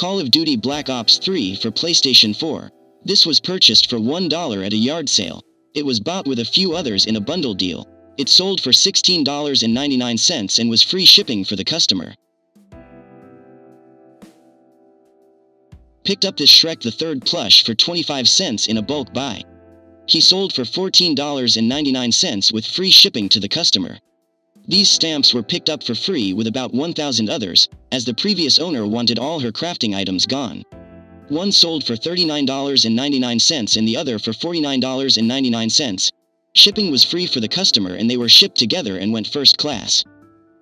Call of Duty Black Ops 3 for PlayStation 4. This was purchased for $1 at a yard sale. It was bought with a few others in a bundle deal. It sold for $16.99 and was free shipping for the customer. Picked up this Shrek the Third plush for 25 cents in a bulk buy. He sold for $14.99 with free shipping to the customer. These stamps were picked up for free with about 1,000 others, as the previous owner wanted all her crafting items gone. One sold for $39.99 and the other for $49.99. Shipping was free for the customer and they were shipped together and went first class.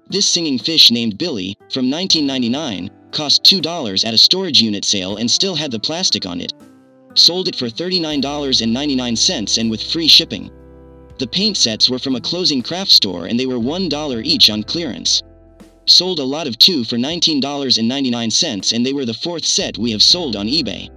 This singing fish named Billy, from 1999, cost $2 at a storage unit sale and still had the plastic on it. Sold it for $39.99 and with free shipping. The paint sets were from a closing craft store and they were $1 each on clearance. Sold a lot of 2 for $19.99 and they were the 4th set we have sold on eBay.